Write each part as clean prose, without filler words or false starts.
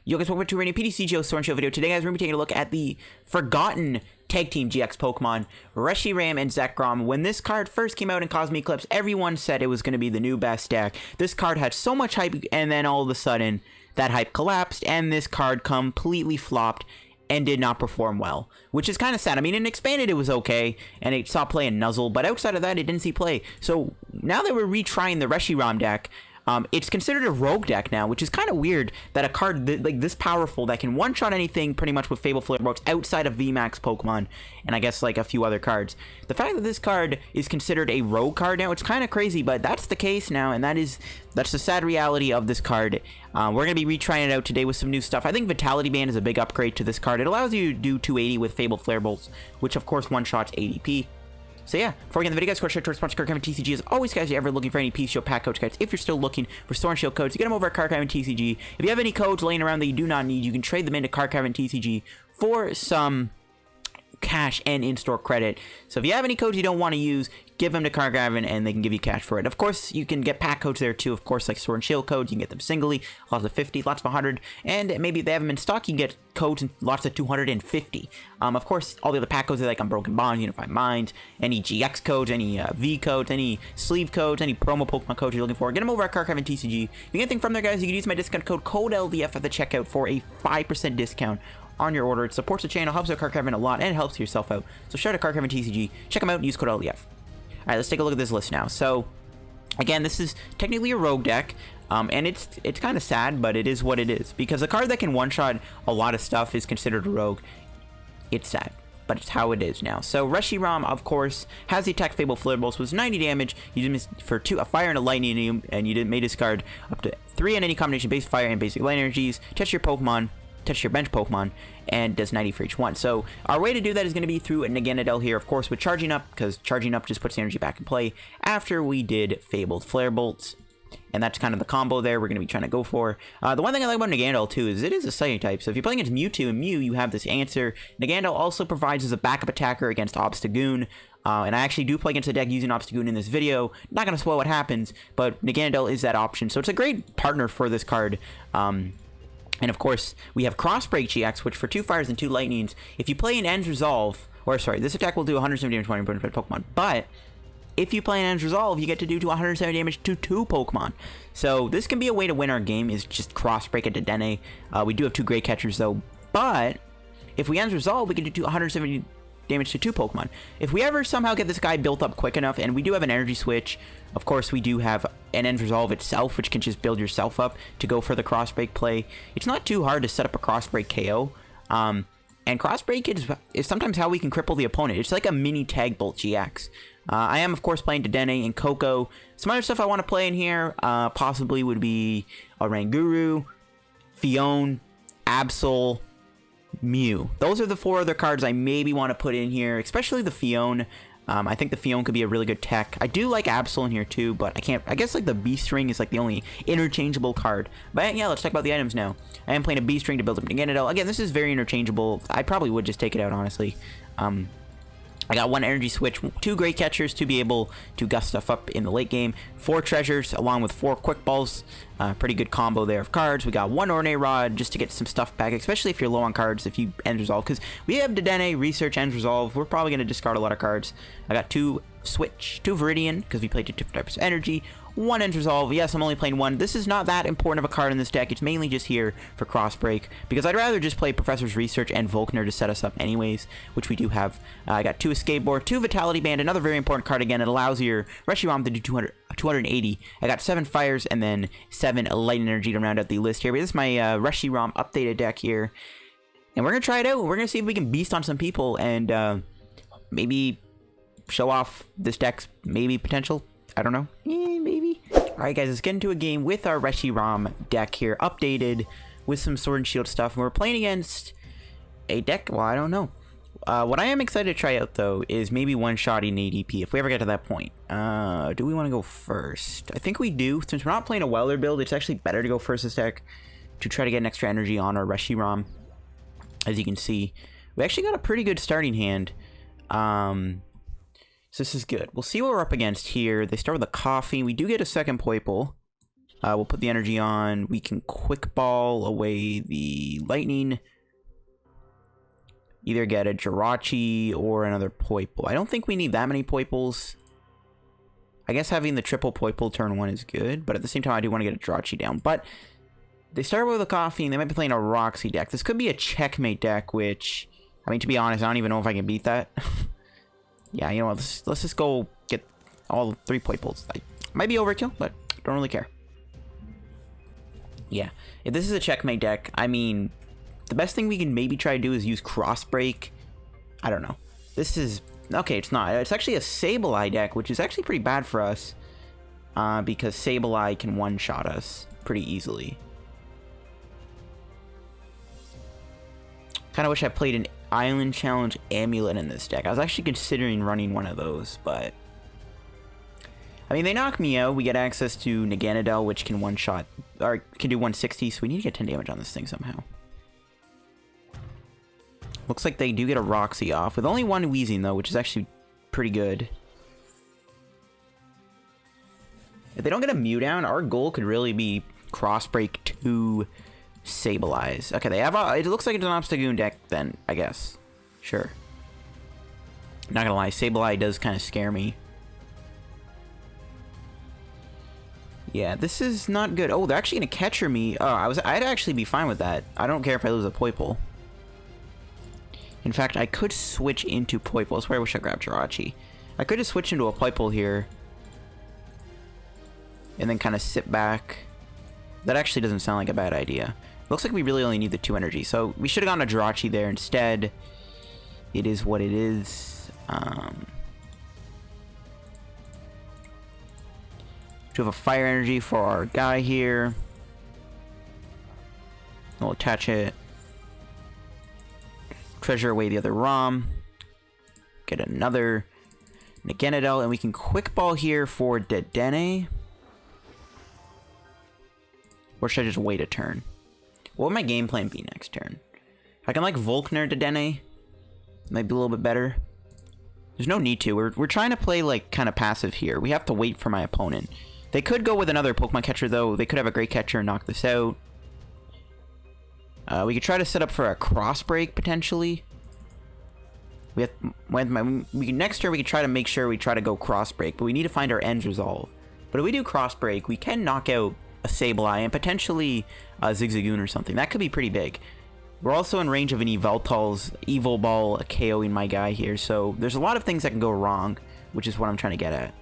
Yo guys, welcome to a new PTCGO Sword and Shield video. Today guys, we're going to be taking a look at the forgotten Tag Team GX Pokemon, Reshiram and Zekrom. When this card first came out in Cosmic Eclipse, everyone said it was going to be the new best deck. This card had so much hype, and then all of a sudden, that hype collapsed, and this card completely flopped and did not perform well, which is kind of sad. I mean, in Expanded it was okay, and it saw play in Nuzzle, but outside of that, it didn't see play. So now that we're retrying the Reshiram deck, it's considered a rogue deck now, which is kind of weird that a card like this powerful that can one-shot anything pretty much with Fable Flare Boats outside of VMAX Pokemon, and I guess like a few other cards. The fact that this card is considered a rogue card now, it's kind of crazy, but that's the case now, and that's the sad reality of this card. We're going to be retrying it out today with some new stuff. I think Vitality Band is a big upgrade to this card. It allows you to do 280 with Fable Flare Bolts, which of course one-shots ADP. So yeah, before we get in the video guys, go check to our sponsor Card Craft and TCG. As always guys, if you're ever looking for any PTCGO pack codes guys, if you're still looking for Sword and Shield codes, you get them over at Card Craft and TCG. If you have any codes laying around that you do not need, you can trade them into Card Craft and TCG for some cash and in-store credit. So if you have any codes you don't want to use, give them to Card Craft and they can give you cash for it. Of course, you can get pack codes there too. Of course, like Sword and Shield codes, you can get them singly, lots of 50, lots of 100, and maybe if they have them in stock, you can get codes in lots of 250. Of course, all the other pack codes are like Unbroken Bonds, Unified Minds, any GX codes, any V codes, any sleeve codes, any promo Pokemon codes you're looking for, get them over at Card Craft and TCG. If you get anything from there, guys, you can use my discount code CODELDF at the checkout for a 5% discount on your order. It supports the channel, helps out Card Craft a lot, and it helps yourself out. So shout out to Card Craft and TCG. Check them out and use code LDF. Alright, let's take a look at this list now. So, again, this is technically a rogue deck, and it's kind of sad, but it is what it is. Because a card that can one-shot a lot of stuff is considered a rogue. It's sad, but it's how it is now. So, Reshiram, of course, has the attack Fable Flare Bolts, was 90 damage. You did miss for a fire and a lightning, and you may discard up to 3 on any combination base fire and basic light energies. Touch your bench Pokemon, and does 90 for each one. So our way to do that is going to be through a Naganadel here, of course, with Charging Up, because Charging Up just puts the energy back in play after we did Fabled Flare Bolts. And that's kind of the combo there we're going to be trying to go for. The one thing I like about Naganadel too is it is a Psychic type. So if you're playing against Mewtwo and Mew, you have this answer. Naganadel also provides as a backup attacker against Obstagoon. And I actually do play against a deck using Obstagoon in this video. Not going to spoil what happens, but Naganadel is that option. So it's a great partner for this card. And of course, we have Crossbreak GX, which for 2 fires and 2 lightnings, if you play an End's Resolve, or sorry, this attack will do 170 damage to 20 Pokemon, but if you play an End's Resolve, you get to do 170 damage to 2 Pokemon. So this can be a way to win our game, is just Crossbreak at Dedenne. We do have 2 Great Catchers though, but if we End's Resolve, we can do 170 damage to 2 Pokemon. If we ever somehow get this guy built up quick enough, and we do have an Energy Switch, of course we do have an End's Resolve itself, which can just build yourself up to go for the Crossbreak play. It's not too hard to set up a Crossbreak KO, and Crossbreak is sometimes how we can cripple the opponent. It's like a mini Tag Bolt GX. I am of course playing Dedenne and Koko. Some other stuff I want to play in here possibly would be a Ranguru, Fion, Absol, Mew. Those are the 4 other cards I maybe want to put in here, especially the Fion. I think the Fion could be a really good tech. I do like Absol in here too, but I guess like the Beast Ring is like the only interchangeable card. But yeah, let's talk about the items now. I am playing a Beast Ring to build up Naganadel. Again, this is very interchangeable. I probably would just take it out, honestly. I got 1 Energy Switch, 2 Great Catchers to be able to gust stuff up in the late game, 4 Treasures, along with 4 Quick Balls. Pretty good combo there of cards. We got 1 Ordinary Rod just to get some stuff back, especially if you're low on cards, if you End Resolve, because we have Dedenne, Research, End Resolve. We're probably going to discard a lot of cards. I got 2 Switch, 2 Viridian, because we played 2 different types of energy, 1 End Resolve. Yes, I'm only playing 1. This is not that important of a card in this deck. It's mainly just here for Crossbreak, because I'd rather just play Professor's Research and Volkner to set us up anyways, which we do have. I got 2 Escape Board, 2 Vitality Band, another very important card again. It allows your Reshiram to do 280. I got 7 Fires and then 7 Lightning Energy to round out the list here. But this is my Reshiram updated deck here. And we're going to try it out. We're going to see if we can beast on some people and maybe show off this deck's maybe potential. I don't know. Maybe. Alright guys, let's get into a game with our Reshiram deck here, updated with some Sword and Shield stuff. And we're playing against a deck, well, I don't know. What I am excited to try out though is maybe one-shotting ADP if we ever get to that point. Do we want to go first? I think we do. Since we're not playing a Weller build, it's actually better to go first this deck to try to get an extra energy on our Reshiram. As you can see, we actually got a pretty good starting hand. So this is good. We'll see what we're up against here. They start with a coffee. We do get a second Poipole. We'll put the energy on. We can quick ball away the lightning. Either get a Jirachi or another Poipole. I don't think we need that many Poipoles. I guess having the triple Poipole turn 1 is good, but at the same time I do want to get a Jirachi down. But they start with a coffee and they might be playing a Roxy deck. This could be a checkmate deck, which, I mean, to be honest, I don't even know if I can beat that. Yeah, you know what, let's just go get all 3 Poipoles. Might be overkill, but don't really care. Yeah, if this is a checkmate deck, I mean, the best thing we can maybe try to do is use Cross Break. I don't know. This is... Okay, it's not. It's actually a Sableye deck, which is actually pretty bad for us. Because Sableye can one-shot us pretty easily. Kind of wish I played an Island Challenge Amulet in this deck. I was actually considering running one of those, but... I mean, they knock me out. We get access to Naganadel, which can one-shot... Or can do 160, so we need to get 10 damage on this thing somehow. Looks like they do get a Roxy off, with only 1 Wheezing, though, which is actually pretty good. If they don't get a Mew down, our goal could really be Crossbreak 2 Sableyes. Okay, they have a... It looks like it's an Obstagoon deck, then, I guess. Sure. Not gonna lie, Sableye does kind of scare me. Yeah, this is not good. Oh, they're actually gonna Catcher me. Oh, I'd actually be fine with that. I don't care if I lose a Poipole. In fact, I could switch into Poipole. That's where I wish I grabbed Jirachi. I could just switch into a Poipole here. And then kind of sit back. That actually doesn't sound like a bad idea. Looks like we really only need the 2 energy. So we should have gone to Jirachi there instead. It is what it is. We have a Fire Energy for our guy here. We'll attach it. Treasure away the other ROM. Get another Naganadel, and we can quick ball here for Dedenne. Or should I just wait a turn? What would my game plan be next turn? I can like Volkner Dedenne. Might be a little bit better. There's no need to. We're trying to play like kind of passive here. We have to wait for my opponent. They could go with another Pokemon catcher though. They could have a Great Catcher and knock this out. We could try to set up for a Cross Break, potentially. Next turn, we could try to make sure we try to go Cross Break, but we need to find our Ends Resolve. But if we do Cross Break, we can knock out a Sableye and potentially a Zigzagoon or something. That could be pretty big. We're also in range of an Yveltal's Evil Ball KOing my guy here, so there's a lot of things that can go wrong, which is what I'm trying to get at.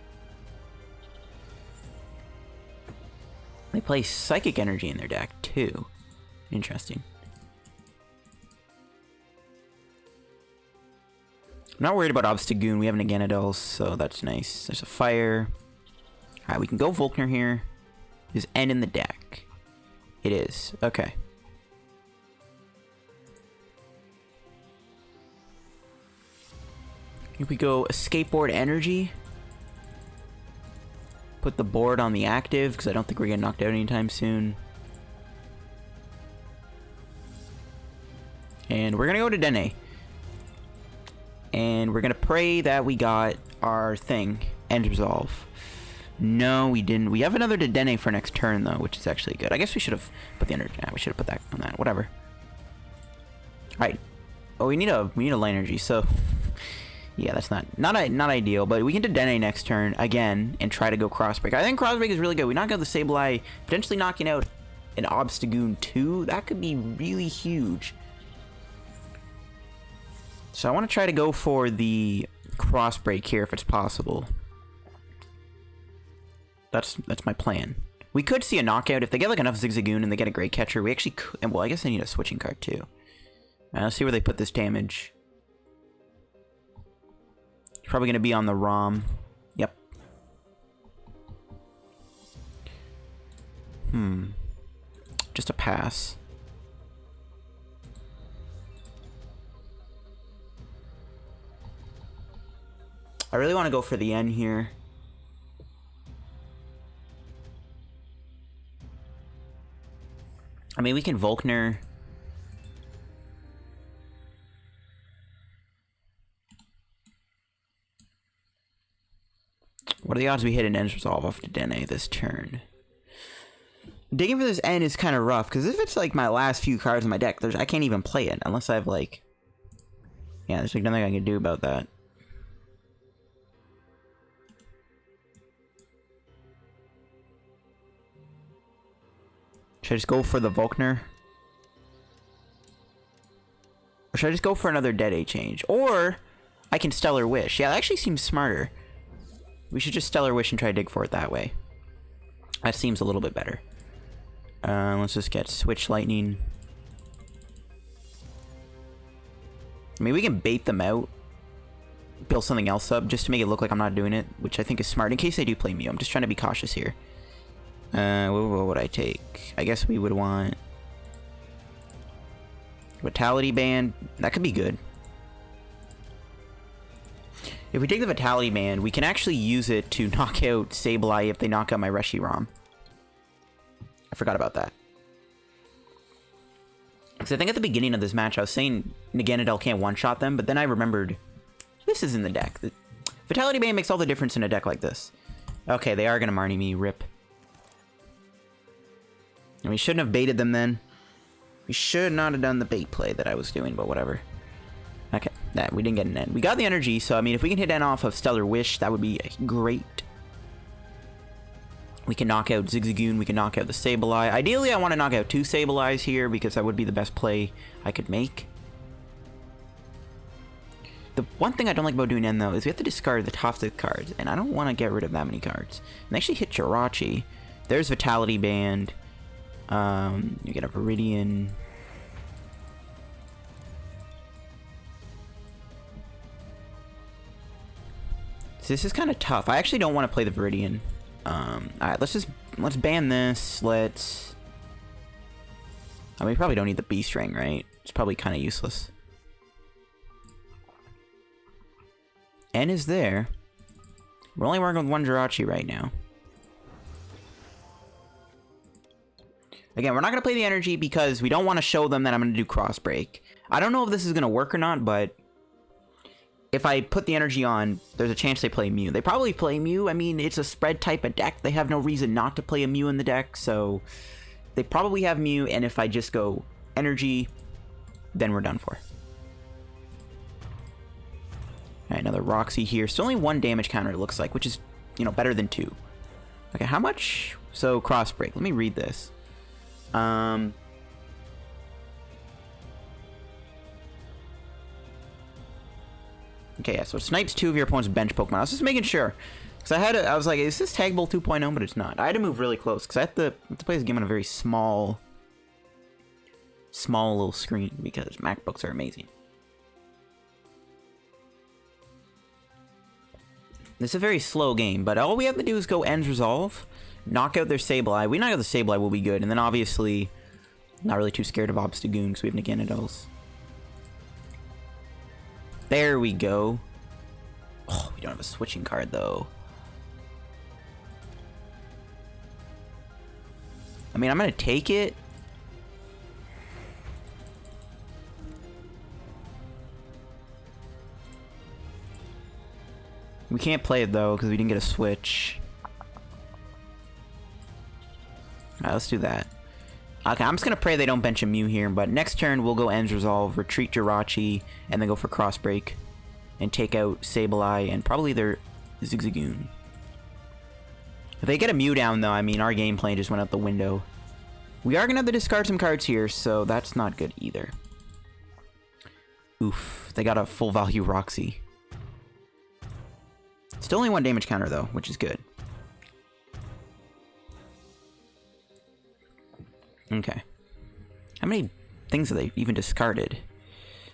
They play Psychic Energy in their deck, too. Interesting. I'm not worried about Obstagoon. We have an Naganadel, so that's nice. There's a Fire. Alright, we can go Volkner here. Is End in the deck? It is. Okay. If we go Escape Board Energy. Put the board on the active, because I don't think we're getting knocked out anytime soon. And we're going to go to Dedenne. And we're going to pray that we got our thing. End Resolve. No, we didn't. We have another Dedenne for next turn, though, which is actually good. I guess we should have put the energy. Yeah, we should have put that on that. Whatever. Alright. Oh, we need a Light Energy, so... Yeah, that's not ideal, but we can Dedenne next turn again and try to go Crossbreak. I think Crossbreak is really good. We knock out the Sableye, potentially knocking out an Obstagoon too. That could be really huge. So I want to try to go for the Crossbreak here if it's possible. That's my plan. We could see a knockout if they get like enough Zigzagoon and they get a Great Catcher. We actually could, well, I guess they need a switching card too. Let's see where they put this damage. Probably going to be on the ROM. Yep. Just a pass. I really want to go for the N here. I mean, we can Volkner. What are the odds we hit an Ends Resolve off Dedenne this turn? Digging for this N is kind of rough, because if it's like my last few cards in my deck, I can't even play it, unless I have like... Yeah, there's like nothing I can do about that. Should I just go for the Volkner? Or should I just go for another Dead change? Or I can Stellar Wish. Yeah, that actually seems smarter. We should just Stellar Wish and try to dig for it that way. That seems a little bit better. Let's just get Switch Lightning. I mean, we can bait them out. Build something else up just to make it look like I'm not doing it, which I think is smart in case they do play Mew. I'm just trying to be cautious here. What would I take? I guess we would want Vitality Band. That could be good. If we take the Vitality Band, we can actually use it to knock out Sableye if they knock out my Reshiram. I forgot about that. Because I think at the beginning of this match, I was saying Naganadel can't one-shot them, but then I remembered this is in the deck. The Vitality Band makes all the difference in a deck like this. Okay, they are going to Marnie me. Rip. And we shouldn't have baited them then. We should not have done the bait play that I was doing, but whatever. Okay, we didn't get an N. We got the energy, so I mean, if we can hit N off of Stellar Wish, that would be great. We can knock out Zigzagoon, we can knock out the Sableye. Ideally, I want to knock out 2 Sableyes here, because that would be the best play I could make. The one thing I don't like about doing N, though, is we have to discard the top 6 cards, and I don't want to get rid of that many cards. And they actually hit Jirachi. There's Vitality Band. You get a Viridian. So this is kind of tough. I actually don't want to play the Viridian. Alright, let's ban this. I mean, we probably don't need the Beast Ring, right? It's probably kind of useless. N is there. We're only working with 1 Jirachi right now. Again, we're not going to play the energy because we don't want to show them that I'm going to do Cross Break. I don't know if this is going to work or not, but if I put the energy on, there's a chance they play Mew. They probably play Mew. I mean, it's a spread type of deck. They have no reason not to play a Mew in the deck, so they probably have Mew, and if I just go energy, then we're done for. Alright, another Roxy here. Still only 1 damage counter, it looks like, which is, you know, better than 2. Okay, how much? So, Cross Break. Let me read this. Okay, yeah, so it snipes 2 of your opponent's bench Pokemon. I was just making sure. Because I was like, is this Tag Bolt 2.0? But it's not. I had to move really close. Because I have to play this game on a very small little screen. Because MacBooks are amazing. This is a very slow game. But all we have to do is go Ends Resolve. Knock out their Sableye. We knock out the Sableye, will be good. And then obviously, not really too scared of Obstagoon because we have Naganadels. There we go. Oh, we don't have a switching card though. I mean, I'm gonna take it. We can't play it though because we didn't get a switch. Alright, let's do that. Okay, I'm just going to pray they don't bench a Mew here, but next turn we'll go Ends Resolve, retreat Jirachi, and then go for Cross Break, and take out Sableye, and probably their Zigzagoon. If they get a Mew down, though, I mean, our game plan just went out the window. We are going to have to discard some cards here, so that's not good either. Oof, they got a full value Roxy. Still only 1 damage counter, though, which is good. Okay. How many things have they even discarded?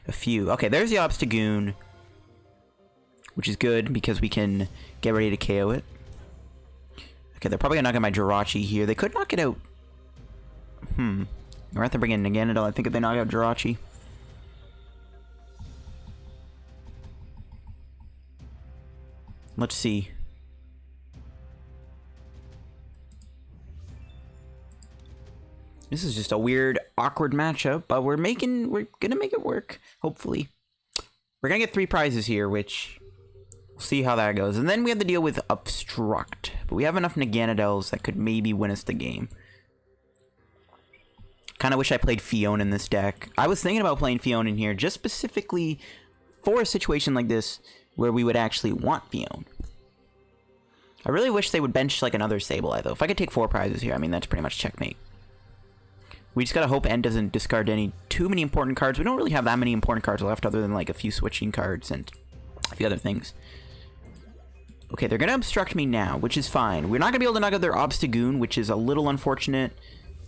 A few. Okay, there's the Obstagoon, which is good because we can get ready to KO it. Okay, they're probably gonna knock out my Jirachi here. They could knock it out. We're gonna have to bring in Naganadel, I think, if they knock out Jirachi. Let's see. This is just a weird, awkward matchup, but we're gonna make it work, hopefully. We're gonna get 3 prizes here, which we'll see how that goes. And then we have to deal with Obstruct, but we have enough Naganadels that could maybe win us the game. Kind of wish I played Fiona in this deck. I was thinking about playing Fiona in here just specifically for a situation like this where we would actually want Fiona. I really wish they would bench like another Sableye though. If I could take 4 prizes here, I mean, that's pretty much checkmate. We just gotta hope N doesn't discard too many important cards. We don't really have that many important cards left other than like a few switching cards and a few other things. Okay, they're gonna obstruct me now, which is fine. We're not gonna be able to knock out their Obstagoon, which is a little unfortunate.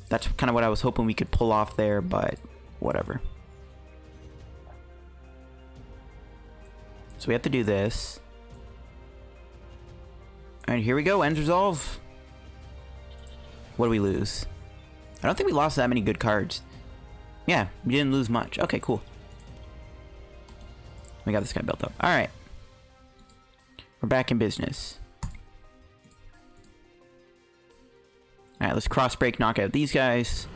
That's kind of what I was hoping we could pull off there, but whatever. So we have to do this. Alright, here we go. Ends resolve. What do we lose? I don't think we lost that many good cards. Yeah, we didn't lose much. Okay, cool. We got this guy built up. Alright. We're back in business. Alright, let's cross break, knock out these guys.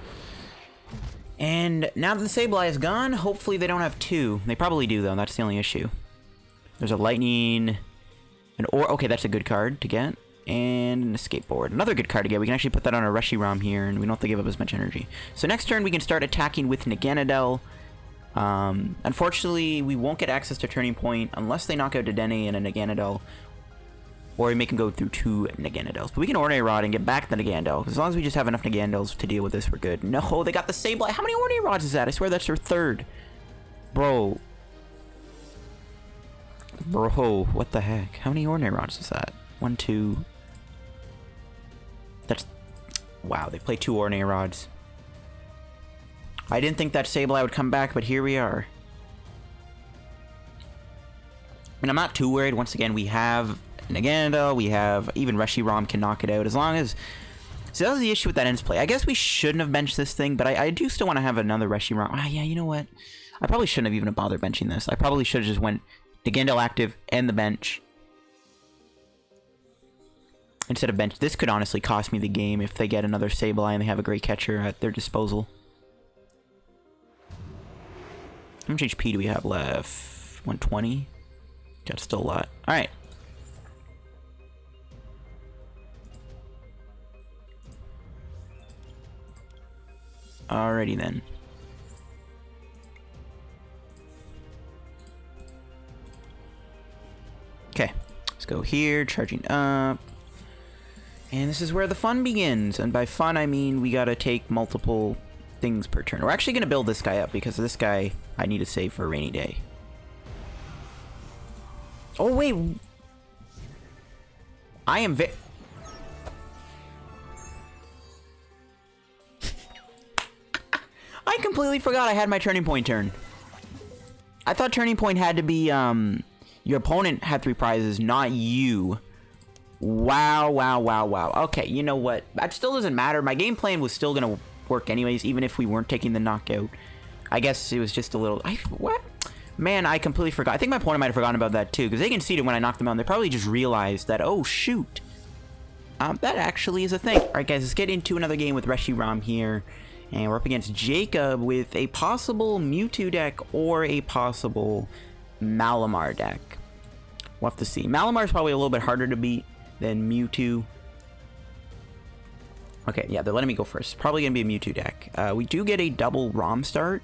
And now that the Sableye is gone, hopefully they don't have 2. They probably do though, that's the only issue. There's a Lightning, okay, that's a good card to get. And an Escape Board. Another good card to get. We can actually put that on a Reshiram here, and we don't have to give up as much energy. So next turn we can start attacking with Naganadel. Unfortunately, we won't get access to Turning Point unless they knock out Dedenne and a Naganadel. Or we make him go through 2 Naganadels. But we can Ordinary Rod and get back the Naganadel. As long as we just have enough Naganadels to deal with this, we're good. No, they got the Sableye. How many Ordinary Rods is that? I swear that's their 3rd. Bro, what the heck? How many Ordinary Rods is that? 1, 2... That's... Wow, they play 2 Ordinary Rods. I didn't think that Sableye would come back, but here we are. I mean, I'm not too worried. Once again, we have Naganadel, we have... Even Reshiram can knock it out, as long as... So that was the issue with that ends play. I guess we shouldn't have benched this thing, but I do still want to have another Reshiram. Ah, yeah, you know what? I probably shouldn't have even bothered benching this. I probably should have just went Naganadel active and the bench. Instead of bench. This could honestly cost me the game if they get another Sableye and they have a Great Catcher at their disposal. How much HP do we have left? 120? That's still a lot. Alright. Alrighty then. Okay. Let's go here. Charging up. And this is where the fun begins. And by fun, I mean we gotta take multiple things per turn. We're actually gonna build this guy up because this guy I need to save for a rainy day. Oh, wait. I am I completely forgot I had my Turning Point turn. I thought Turning Point had to be, your opponent had 3 prizes, not you. Wow, wow, wow, wow. Okay, you know what? That still doesn't matter. My game plan was still going to work anyways, even if we weren't taking the knockout. I guess it was just a little... What? Man, I completely forgot. I think my opponent might have forgotten about that too, because they conceded when I knocked them out, and they probably just realized that, oh, shoot. That actually is a thing. Alright, guys, let's get into another game with Reshiram here. And we're up against Jacob with a possible Mewtwo deck or a possible Malamar deck. We'll have to see. Malamar is probably a little bit harder to beat than Mewtwo. Okay, yeah, they're letting me go first. Probably going to be a Mewtwo deck. We do get a double ROM start.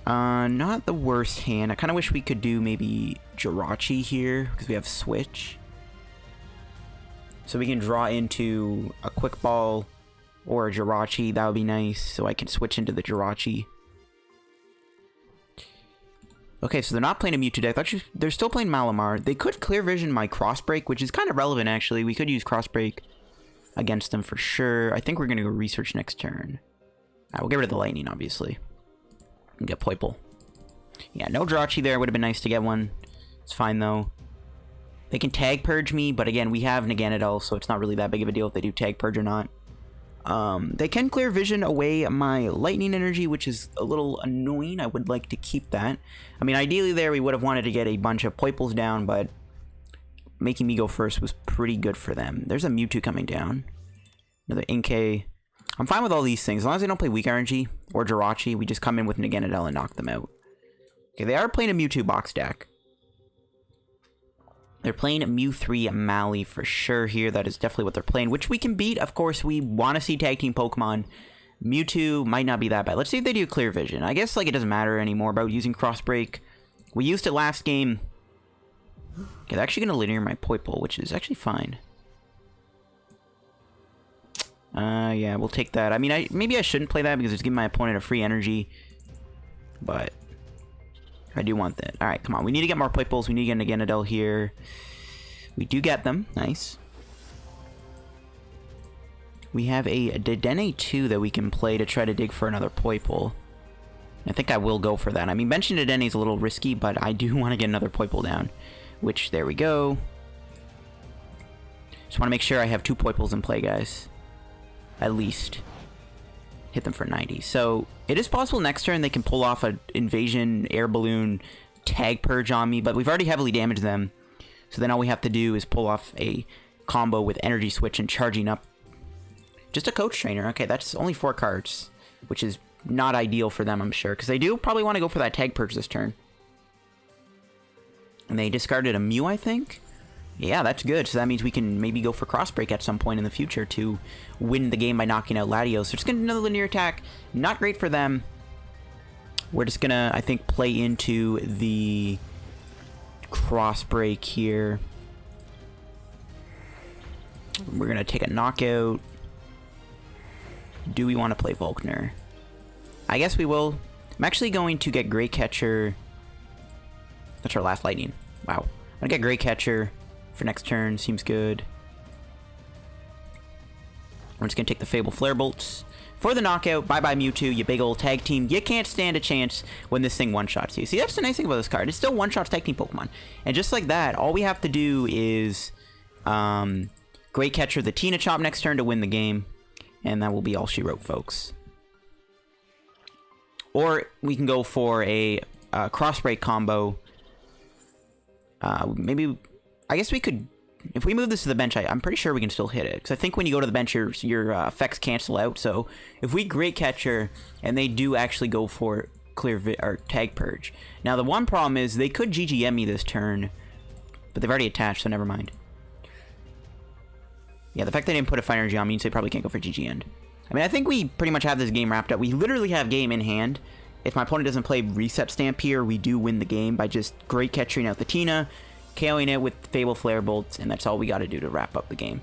Not the worst hand. I kind of wish we could do maybe Jirachi here, because we have Switch. So we can draw into a Quick Ball or a Jirachi. That would be nice, so I can switch into the Jirachi. Okay, so they're not playing a Mewtwo deck. They're still playing Malamar. They could Clear Vision my Cross Break, which is kind of relevant, actually. We could use Cross Break against them for sure. I think we're going to go Research next turn. We'll get rid of the Lightning, obviously. And get Poipole. Yeah, no Jirachi there. Would have been nice to get one. It's fine, though. They can Tag Purge me, but again, we have Naganadel, so it's not really that big of a deal if they do Tag Purge or not. They can Clear Vision away my Lightning Energy, which is a little annoying. I would like to keep that. I mean, ideally there we would have wanted to get a bunch of Poipoles down, but making me go first was pretty good for them. There's a Mewtwo coming down. Another Inkay. I'm fine with all these things. As long as they don't play Weak Energy or Jirachi, we just come in with Naganadel and knock them out. Okay, they are playing a Mewtwo box deck. They're playing Mew 3 Mally for sure here. That is definitely what they're playing, which we can beat. Of course, we want to see Tag Team Pokemon. Mewtwo might not be that bad. Let's see if they do Clear Vision. I guess, like, it doesn't matter anymore about using Cross Break. We used it last game. Okay, they're actually going to linear my Poipole, which is actually fine. Yeah, we'll take that. I mean, maybe I shouldn't play that because it's giving my opponent a free energy. But I do want that. Alright, come on. We need to get more Poipoles. We need to get an Naganadel here. We do get them. Nice. We have a Dedenne-2 that we can play to try to dig for another Poipole. I think I will go for that. I mean, benching Dedenne is a little risky, but I do want to get another Poipole down. Which, there we go. Just want to make sure I have 2 Poipoles in play, guys. At least. Hit them for 90. So, it is possible next turn they can pull off an Invasion, Air Balloon, Tag Purge on me, but we've already heavily damaged them. So then all we have to do is pull off a combo with Energy Switch and charging up. Just a Coach Trainer. Okay, that's only 4 cards, which is not ideal for them, I'm sure, because they do probably want to go for that Tag Purge this turn. And they discarded a Mew, I think? Yeah, that's good. So that means we can maybe go for Cross Break at some point in the future to win the game by knocking out Latios. So just going to do another linear attack. Not great for them. We're just going to, I think, play into the Cross Break here. We're going to take a knockout. Do we want to play Volkner? I guess we will. I'm actually going to get Great Catcher. That's our last Lightning. Wow. I'm going to get Great Catcher for next turn. Seems good. We're just going to take the Fable Flare Bolts for the knockout. Bye-bye Mewtwo, you big old tag team. You can't stand a chance when this thing one-shots you. See, that's the nice thing about this card. It still one-shots tag team Pokemon. And just like that, all we have to do is Great Catcher the Tina Chop next turn to win the game. And that will be all she wrote, folks. Or we can go for a Cross Break combo. Maybe, I guess we could, if we move this to the bench, I'm pretty sure we can still hit it. Because I think when you go to the bench, your effects cancel out. So if we Great Catcher, and they do actually go for or Tag Purge. Now the one problem is, they could GGM me this turn, but they've already attached, so never mind. Yeah, the fact they didn't put a Fire Energy on means they probably can't go for GG End. I mean, I think we pretty much have this game wrapped up. We literally have game in hand. If my opponent doesn't play Reset Stamp here, we do win the game by just Great Catching out the Tina, KOing it with Fable Flare Bolts, and that's all we got to do to wrap up the game.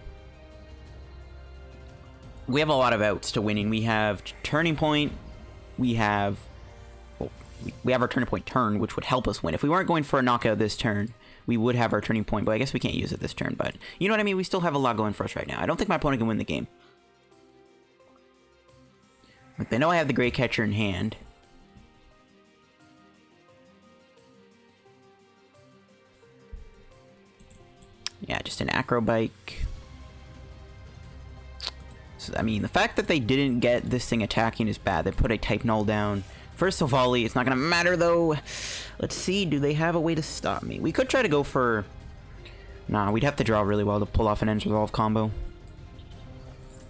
We have a lot of outs to winning. We have Turning Point. We have... Well, we have our Turning Point turn, which would help us win. If we weren't going for a knockout this turn, we would have our Turning Point, but I guess we can't use it this turn. But you know what I mean? We still have a lot going for us right now. I don't think my opponent can win the game. Like, they know I have the Great Catcher in hand. Yeah, just an Acro Bike. So, I mean, the fact that they didn't get this thing attacking is bad. They put a Type Null down. First of volley, it's not going to matter, though. Let's see, do they have a way to stop me? We could try to go for... Nah, we'd have to draw really well to pull off an Ends Resolve combo.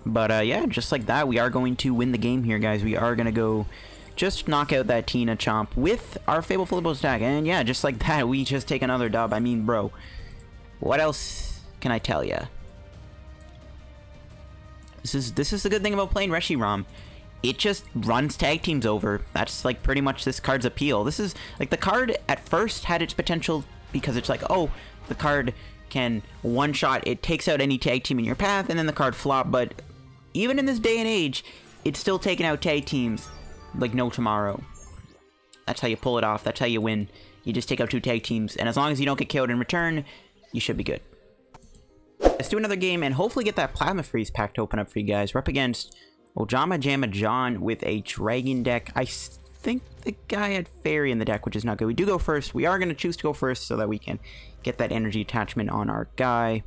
But, yeah, just like that, we are going to win the game here, guys. We are going to go just knock out that Tina Chomp with our Fable Flare Bolts attack. And, yeah, just like that, we just take another dub. I mean, bro, what else can I tell ya? This is the good thing about playing Reshiram. It just runs tag teams over. That's like pretty much this card's appeal. This is like the card at first had its potential because it's like, oh, the card can one shot, it takes out any tag team in your path, and then the card flop. But even in this day and age, it's still taking out tag teams like no tomorrow. That's how you pull it off. That's how you win. You just take out 2 tag teams, and as long as you don't get killed in return, you should be good. Let's do another game and hopefully get that Plasma Freeze pack to open up for you guys. We're up against Ojama Jamma John with a Dragon deck. I think the guy had Fairy in the deck, which is not good. We do go first. We are going to choose to go first so that we can get that energy attachment on our guy.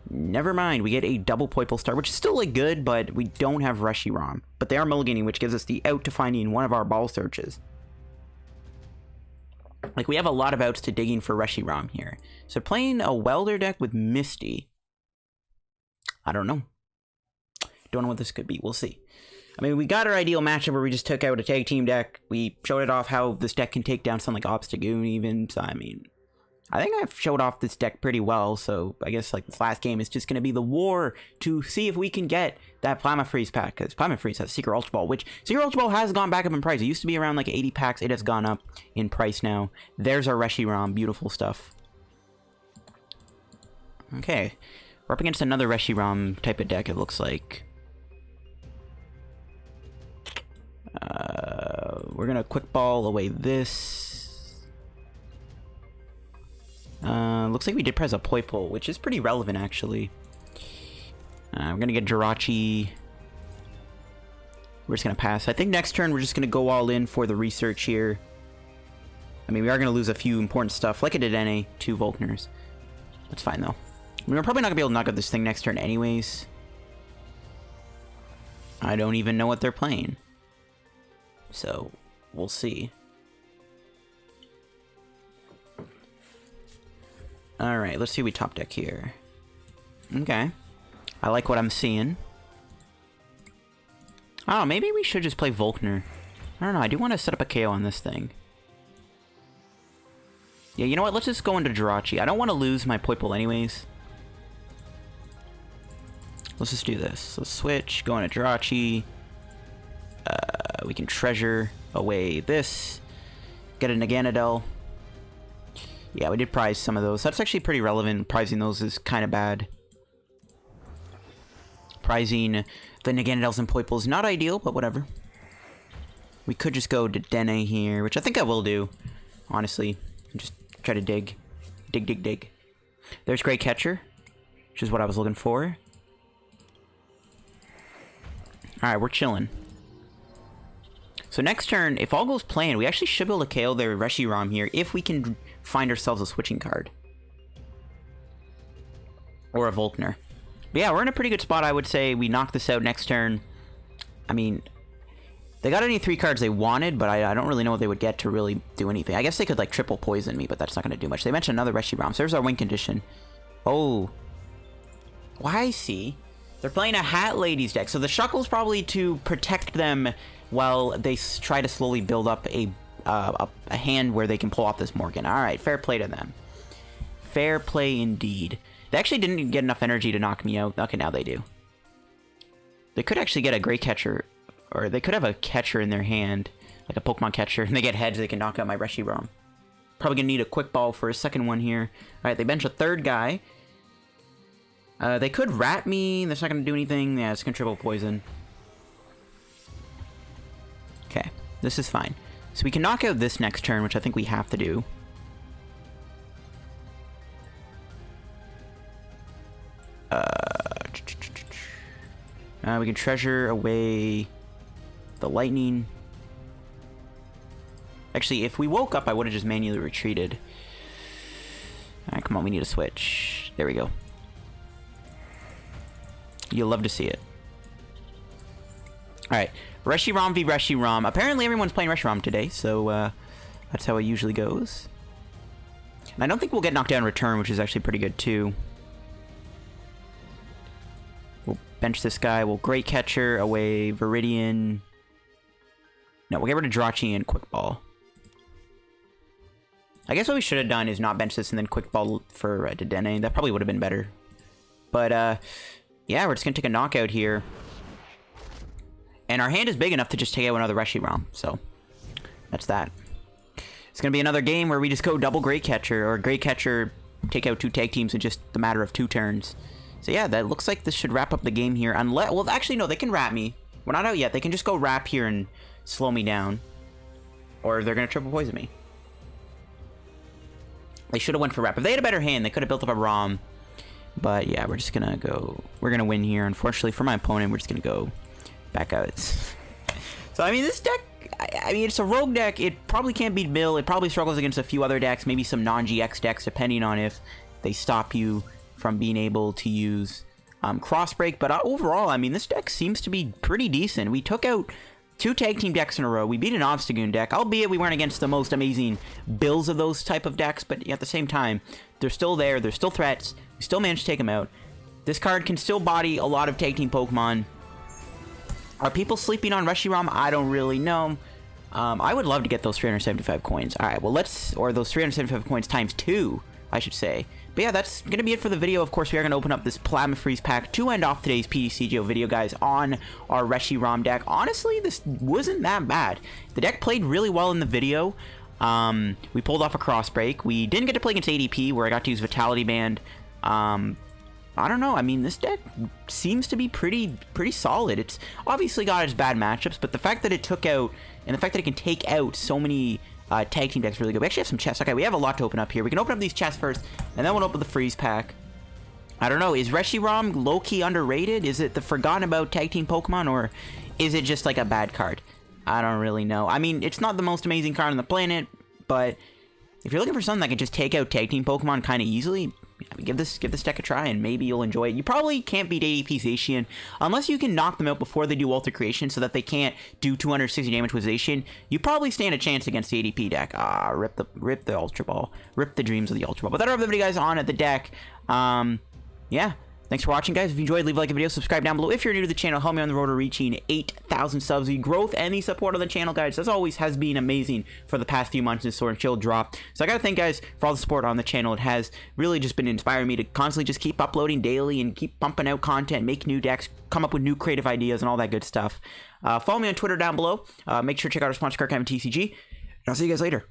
Never mind. We get a double Poipole Star, which is still like good, but we don't have Reshiram. But they are mulliganing, which gives us the out to finding one of our ball searches. Like, we have a lot of outs to digging for Reshiram here. So playing a Welder deck with Misty. I don't know. Don't know what this could be. We'll see. I mean, we got our ideal matchup where we just took out a tag team deck. We showed it off how this deck can take down something like Obstagoon even. So, I mean, I think I've showed off this deck pretty well, so I guess like this last game is just going to be the war to see if we can get that Plasmafreeze pack, because Plasmafreeze has Secret Ultra Ball, which Secret Ultra Ball has gone back up in price. It used to be around like 80 packs. It has gone up in price now. There's our Reshiram. Beautiful stuff. Okay. We're up against another Reshiram type of deck, it looks like. We're going to Quick Ball away this. Looks like we did press a Poipole, which is pretty relevant, actually. We're gonna get Jirachi. We're just gonna pass. I think next turn we're just gonna go all in for the research here. I mean, we are gonna lose a few important stuff, like a Dedenne, 2 Volkners. That's fine, though. I mean, we're probably not gonna be able to knock out this thing next turn anyways. I don't even know what they're playing. So, we'll see. Alright, let's see what we top deck here. Okay. I like what I'm seeing. Oh, maybe we should just play Volkner. I don't know, I do want to set up a KO on this thing. Yeah, you know what? Let's just go into Jirachi. I don't want to lose my Poipole anyways. Let's just do this. Let's switch, go into Jirachi. We can treasure away this. Get a Naganadel. Yeah, we did prize some of those. That's actually pretty relevant. Prizing those is kind of bad. Prizing the Naganadels and Poipole is not ideal, but whatever. We could just go to Dedenne here, which I think I will do, honestly. Just try to dig. Dig, dig, dig. There's Great Catcher, which is what I was looking for. Alright, we're chilling. So next turn, if all goes planned, we actually should be able to KO their Reshiram here if we can find ourselves a switching card. Or a Volkner. But yeah, we're in a pretty good spot, I would say. We knock this out next turn. I mean, they got any 3 cards they wanted, but I don't really know what they would get to really do anything. I guess they could, like, triple poison me, but that's not going to do much. They mentioned another Reshiram, so there's our win condition. Oh. Well, I see. They're playing a Hat Ladies deck, so the Shuckle's probably to protect them while they try to slowly build up a hand where they can pull off this Morgan. Alright, fair play to them. Fair play indeed. They actually didn't get enough energy to knock me out. Okay, now they do. They could actually get a Great Catcher, or they could have a catcher in their hand, like a Pokemon catcher, and they get heads, they can knock out my Reshiram. Probably gonna need a Quick Ball for a second one here. Alright, they bench a 3rd guy. They could rat me, that's not gonna do anything. Yeah, it's gonna triple poison. Okay, this is fine. So we can knock out this next turn, which I think we have to do. We can treasure away the lightning. Actually, if we woke up, I would have just manually retreated. Alright, come on, we need a switch. There we go. You'll love to see it. Alright, Reshiram v Reshiram. Apparently everyone's playing Reshiram today, so that's how it usually goes. And I don't think we'll get knocked down in return, which is actually pretty good too. We'll bench this guy. We'll Great Catcher away Viridian. No, we'll get rid of Jirachi and Quick Ball. I guess what we should have done is not bench this and then Quick Ball for Dedenne. That probably would have been better. But yeah, we're just gonna take a knockout here. And our hand is big enough to just take out another Reshiram, so that's that. It's going to be another game where we just go double Great Catcher, or Great Catcher take out 2 tag teams in just the matter of 2 turns. So yeah, that looks like this should wrap up the game here. Unless, well, actually, no, they can wrap me. We're not out yet. They can just go wrap here and slow me down. Or they're going to triple poison me. They should have went for wrap. If they had a better hand, they could have built up a ROM. But yeah, we're just going to go... We're going to win here. Unfortunately, for my opponent, we're just going to go... back out. So I mean, this deck, I mean, it's a rogue deck. It probably can't beat Bill. It probably struggles against a few other decks, maybe some non-GX decks, depending on if they stop you from being able to use Crossbreak. But overall, I mean, this deck seems to be pretty decent. We took out 2 tag team decks in a row. We beat an Obstagoon deck, albeit we weren't against the most amazing builds of those type of decks, but at the same time, they're still there. They're still threats. We still managed to take them out. This card can still body a lot of tag team Pokemon. Are people sleeping on Reshiram? I don't really know. I would love to get those 375 coins. Alright, well let's... Or those 375 coins times 2. I should say. But yeah, that's going to be it for the video. Of course, we are going to open up this Plasma Freeze pack to end off today's PTCGO video, guys, on our Reshiram deck. Honestly, this wasn't that bad. The deck played really well in the video. We pulled off a cross break. We didn't get to play against ADP, where I got to use Vitality Band. I don't know. I mean, this deck seems to be pretty solid. It's obviously got its bad matchups, but the fact that it took out, and the fact that it can take out so many tag team decks really good. We actually have some chests. Okay, we have a lot to open up here. We can open up these chests first, and then we'll open the freeze pack. I don't know. Is Reshiram low-key underrated? Is it the forgotten about tag team Pokemon, or is it just like a bad card? I don't really know. I mean, it's not the most amazing card on the planet, but if you're looking for something that can just take out tag team Pokemon kind of easily, I mean, give this deck a try, and maybe you'll enjoy it. You probably can't beat ADP Zacian unless you can knock them out before they do Ultra Creation, so that they can't do 260 damage with Zacian. You probably stand a chance against the ADP deck. Rip the Ultra Ball, rip the dreams of the Ultra Ball. But that'll wrap the video, guys, on at the deck. Yeah. Thanks for watching, guys. If you enjoyed, leave a like the video, subscribe down below. If you're new to the channel, help me on the road to reaching 8,000 subs. The growth and the support on the channel, guys, as always, has been amazing for the past few months since Sword and Shield dropped. So I gotta thank, guys, for all the support on the channel. It has really just been inspiring me to constantly just keep uploading daily and keep pumping out content, make new decks, come up with new creative ideas, and all that good stuff. Follow me on Twitter down below. Make sure to check out our sponsor card, TCG. And I'll see you guys later.